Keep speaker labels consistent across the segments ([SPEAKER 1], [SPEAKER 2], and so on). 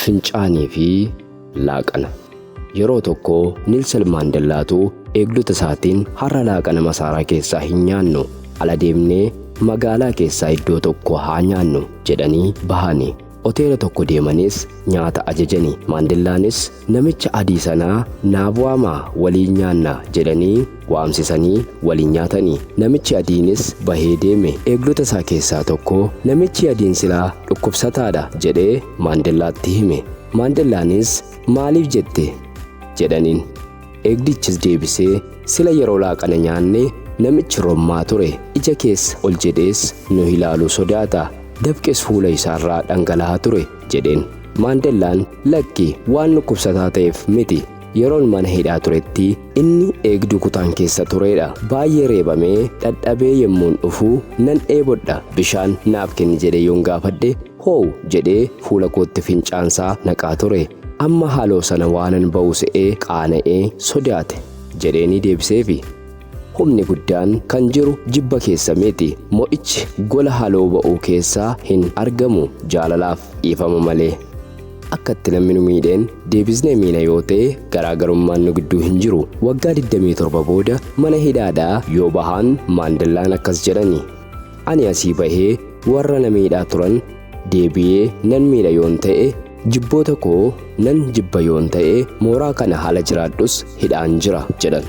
[SPEAKER 1] fincaanii fi laaqana. Yeroo tokko Neelsan Maandellaatu eegdota isaatiin har'a laaqana masaaraa keessaa hin nyaannu, ala deemnee magaalaa keessaa iddoo tokko haa nyaannu jedhanii bahani. Hoteela tokko deemanis nyaata ajajanii. Maandellaanis namicha adii sanaa naaf waamaa waliin nyaanna jedhanii waamsisanii waliin nyaatanii. Namichi adiinis bahee deeme. Eegdota isaa keessaa tokko namichi adiin silaa dhukkubsataadha jedhee Maandellaatti hime. Maandellaanis maaliif jette jedhaniin. Eegdichis deebisee sila yeroo laaqana nyaanne namichi rommaa ture, ija keessa ol jedhees nu ilaaluu sodaata, dabqes fuula isaarraa dhangala'aa ture jedheen. Maandellaan lakki waan dhukkubsataa ta'eef miti, yeroon mana hidhaa turetti inni eegduu kutaan keessa turedha. Baay'ee reebamee dadhabee yemmuun dhufuu nan dheebodha, bishaan naaf kenni jedhee yoon gaafadhe hoowu jedhee fuula kootti fincaansaa naqaa ture. Amma haaloo sana waanan ba'u se'ee qaana'ee sodaate jedheeni deebiseefi. Humni guddaan kan jiru jibba keessa miti, mo'ichi gola haaloo ba'uu keessaa hin argamu, jaalalaaf dhiifama malee. Akkatti namni nu miidheen deebisnee miina yoo ta'e garaagarummaan nu gidduu hin jiru. Waggaa 27 booda mana hidhaadhaa yoo bahaan Maandellaan akkas jedhani. Ani asii bahee warra na miidhaa turan deebi'ee nan miidha yoon ta'e, jibboota koo nan jibba yoon ta'e, mooraa kana haala jiraadhus hidhaan jira jedhan.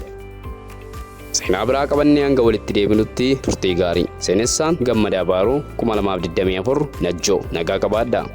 [SPEAKER 1] Seenaa biraa qabannee hanga walitti deebinutti turtii gaarii. Seenessaan Gammadaa Baaruu 2024 Najjoo. Nagaa qabaadhaa.